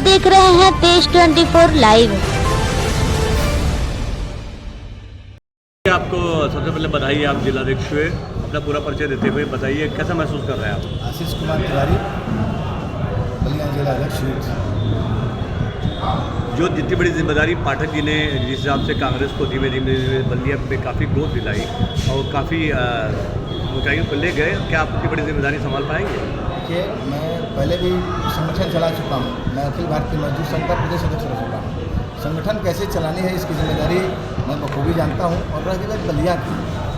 देख रहे हैं तेज 24 लाइव। आपको सबसे पहले बधाई, आप जिलाध्यक्ष हुए। अपना पूरा परिचय देते हुए बताइए कैसा महसूस कर रहे हैं आप? आशीष कुमार तिवारी, बलिया जिलाध्यक्ष। जो जितनी बड़ी जिम्मेदारी पाठक जी ने जिस हिसाब से कांग्रेस को धीमे धीमे बलिया पे काफ़ी ग्रोथ दिलाई और काफ़ी ऊंचाइयों पर ले गए, क्या आप उतनी बड़ी जिम्मेदारी संभाल पाएंगे? देखिए, मैं पहले भी संगठन चला चुका हूँ। मैं अखिल भारतीय मजदूर संघ का प्रदेश अध्यक्ष रह चुका हूँ। संगठन कैसे चलानी है इसकी जिम्मेदारी मैं बखूबी जानता हूँ। और रही बात बलिया की,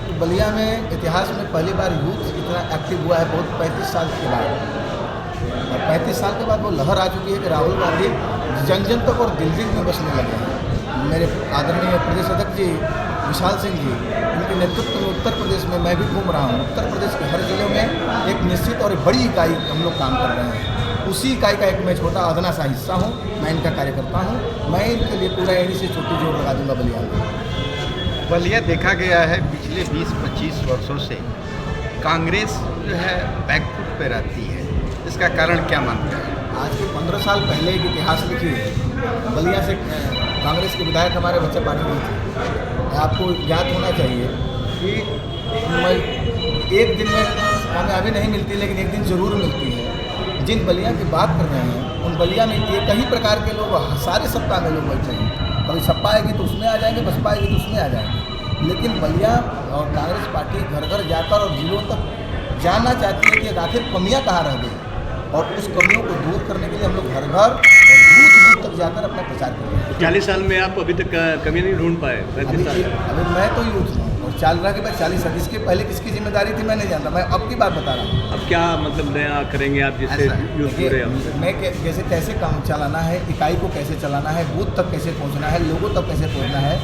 तो बलिया में इतिहास में पहली बार यूथ इतना एक्टिव हुआ है बहुत 35 साल के बाद। और 35 साल के बाद वो लहर आ चुकी है कि राहुल गांधी जन जन तक और दिल दिल में बसने लगे हैं। मेरे आदरणीय प्रदेश अध्यक्ष जी विशाल सिंह जी, उनके नेतृत्व में उत्तर प्रदेश में मैं भी घूम रहा हूँ। उत्तर प्रदेश के हर जिले में एक निश्चित और बड़ी इकाई हम लोग काम कर रहे हैं। उसी इकाई का एक मैं छोटा अदना सा हिस्सा हूँ, मैं इनका कार्यकर्ता हूँ। मैं इनके लिए पूरा एड़ी से छोटी जोड़ लगा दूंगा बलिया में। बलिया देखा गया है पिछले 20-25 वर्षों से कांग्रेस जो है बैकफुट पे रहती है, इसका कारण क्या मानते हैं? आज के 15 साल पहले एक इतिहास लिखिए। बलिया से कांग्रेस के विधायक हमारे बच्चे पार्टी में थे। आपको याद होना चाहिए कि एक दिन में कामयाबी नहीं मिलती, लेकिन एक दिन ज़रूर मिलती है। जिन बलिया की बात कर रहे हैं उन बलिया में एक ही प्रकार के लोग, सारे सत्ता में लोग बैठे हैं। कभी सपा आएगी तो उसमें आ जाएंगे, बसपा आएगी तो उसमें आ जाएंगे। लेकिन बलिया और कांग्रेस पार्टी घर घर जाकर और जिलों तक जानना चाहती है कि आखिर कमियाँ कहाँ रह गई, और उस कमियों को दूर करने के लिए हम लोग घर घर और बूथ तक जाकर अपना प्रचार कर रहे हैं। 40 साल में आप अभी तक कमी नहीं ढूंढ पाए? अभी मैं तो यूथ हूँ और 40 के बाद 40 साल, इसके पहले किसकी जिम्मेदारी थी मैं नहीं जानता। मैं अब की बात बता रहा हूँ। अब क्या मतलब नया करेंगे आप जिससे यूथ जुड़े? मैं जैसे कैसे काम चलाना है, इकाई को कैसे चलाना है, बूथ तक कैसे पहुँचना है, लोगों तक कैसे पहुँचना है,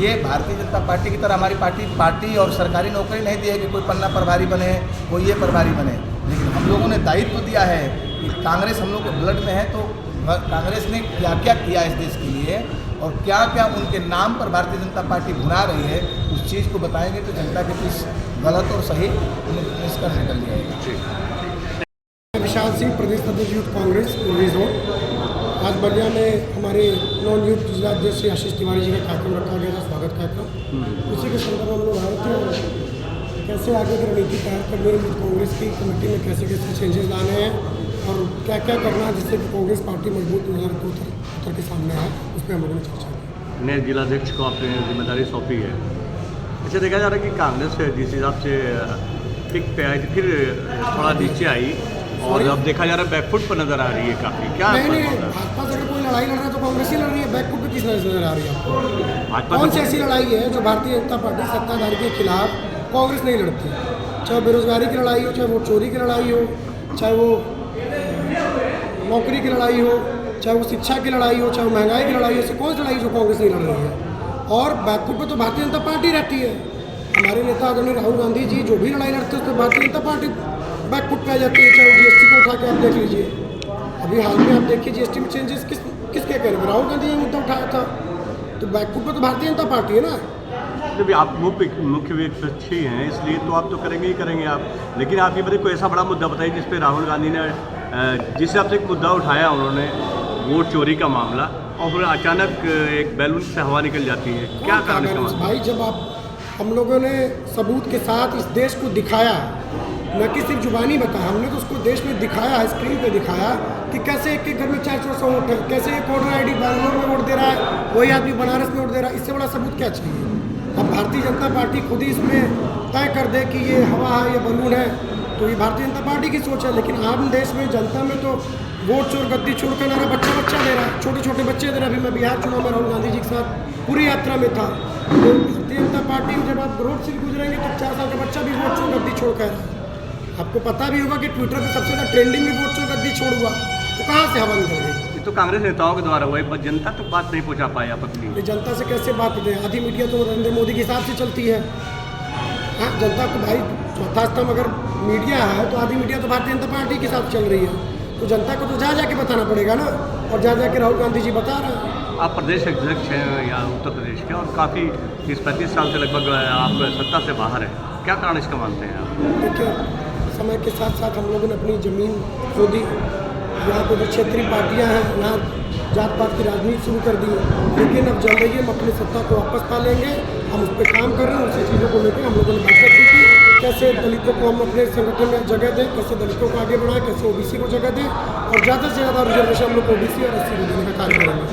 ये भारतीय जनता पार्टी की तरह हमारी पार्टी और सरकारी नौकरी नहीं दी है कि कोई पन्ना प्रभारी बने, कोई ये प्रभारी बने। लेकिन हम लोगों ने दायित्व दिया है कि कांग्रेस हम लोग के ब्लड में है, तो कांग्रेस ने क्या क्या किया इस देश के लिए और क्या क्या उनके नाम पर भारतीय जनता पार्टी भुना रही है, उस चीज़ को बताएंगे तो जनता के बीच गलत और सही निष्कर्ष निकल जाएगा। विशाल सिंह, प्रदेश अध्यक्ष यूथ कांग्रेस जोन। आज बलिया में हमारे नॉन यूथ जिलाध्यक्ष आशीष तिवारी जी का कार्यक्रम रखा गया था, स्वागत कार्यक्रम। उसी के संदर्भ में हम लोग आए थे और कैसे आगे की रणनीति तैयार करनी है, यूथ कांग्रेस की कमेटी में कैसे कैसे चेंजेस लाने हैं और क्या क्या करना है जिससे कि कांग्रेस पार्टी मजबूत उतर के सामने आए, उस पर हम लोगों ने चर्चा की। नए जिलाध्यक्ष को आपने जिम्मेदारी सौंपी है। अच्छा, देखा जा रहा है कि कांग्रेस जिस हिसाब से पिक पे आई थी फिर थोड़ा नीचे आई और अब देखा जा रहा है बैकफुट पर नजर आ रही है काफ़ी। क्या भाजपा से अगर कोई लड़ाई लड़ रहा है तो कांग्रेस ही लड़ रही है, बैकफुट पे किस नजर आ रही है आपको? कौन सी ऐसी लड़ाई है जो भारतीय जनता पार्टी सत्ताधारी के खिलाफ कांग्रेस नहीं लड़ती? चाहे बेरोजगारी की लड़ाई हो, चाहे वो चोरी की लड़ाई हो, चाहे वो नौकरी की लड़ाई हो, चाहे वो शिक्षा की लड़ाई हो, चाहे वो महंगाई की लड़ाई हो, ऐसी कौन सी लड़ाई जो कांग्रेस नहीं लड़ रही है? और बैकफुट पे तो भारतीय जनता पार्टी रहती है। हमारे नेता आदरणीय राहुल गांधी जी जो भी लड़ाई लड़ते हैं उस पर भारतीय जनता पार्टी बैकफुट पे आ जाती है। चाहे GST को उठा के आप देख लीजिए, अभी हाल में आप देखिए GST में चेंजेस किसके कह रहे हैं? राहुल गांधी ने मुद्दा उठाया था। तो बैकफुट पे तो भारतीय जनता पार्टी है ना। जब आप मुख्य विपक्षी हैं इसलिए तो आप तो करेंगे ही करेंगे आप, लेकिन आप ये बताइए कोई ऐसा बड़ा मुद्दा बताइए जिस पे राहुल गांधी ने जिस हिसाब से एक मुद्दा उठाया उन्होंने, वोट चोरी का मामला, और फिर अचानक एक बैलून से हवा निकल जाती है। क्या कारण है भाई? जब हम लोगों ने सबूत के साथ इस देश को दिखाया, न कि सिर्फ जुबानी बताया, हमने तो उसको देश में दिखाया, स्क्रीन पे दिखाया कि कैसे एक घर में 400 वोट है, कैसे एक वोटर ID बैंगलोर में वोट दे रहा है, वही आदमी बनारस में वोट दे रहा है। इससे बड़ा सबूत क्या चाहिए? अब भारतीय जनता पार्टी खुद ही इसमें तय कर दे कि ये हवा है, ये बलून है, तो ये भारतीय जनता पार्टी की सोच है। लेकिन आम देश में जनता में तो वोट चोर गद्दी छोड़ का नारा बच्चा दे रहा है, छोटे छोटे बच्चे दे रहे हैं। अभी मैं बिहार चुनाव में राहुल गांधी जी के साथ पूरी यात्रा में था, तो भारतीय जनता पार्टी जब आप रोड से गुजरेंगे तो 4 साल का बच्चा भी वोट चोर गद्दी छोड़ कह रहा है। आपको पता भी होगा कि ट्विटर पर सबसे ज़्यादा ट्रेंडिंग में वोट चोर गद्दी छोड़ हुआ, तो कहाँ से हवा निकल गई? तो कांग्रेस नेताओं के द्वारा हुआ है, जनता तो बात नहीं पहुंचा पाए आप अपनी। जनता से कैसे बात दें? आधी मीडिया तो नरेंद्र मोदी के हिसाब से चलती है। हाँ, जनता को भाई चौथा स्तंभ अगर मीडिया है तो आधी मीडिया तो भारतीय जनता पार्टी के साथ चल रही है, तो जनता को तो जाके बताना पड़ेगा ना, और जाके राहुल गांधी जी बता रहे हैं। आप प्रदेश अध्यक्ष हैं यहाँ उत्तर प्रदेश के और काफ़ी 30-35 साल से लगभग आप सत्ता से बाहर हैं, क्या कारण इसका मानते हैं आप? देखिए, समय के साथ साथ हम लोगों ने अपनी ज़मीन खो दी। यहाँ पर जो क्षेत्रीय पार्टियाँ हैं, यहाँ जात पात की राजनीति शुरू कर दी। लेकिन अब जल्द ही हम अपनी सत्ता को वापस पा लेंगे, हम उस पर काम कर रहे हैं। उसी चीज़ों को लेकर हम लोगों ने बैठक की थी, कैसे दलितों को हम अपने संगठन में जगह दें, कैसे दलितों को आगे बढ़ाएं, कैसे ओबीसी को जगह दें, और ज़्यादा से ज़्यादा रिजर्वेशन हम लोग ओबीसी और एससी को देने का कार्य करेंगे।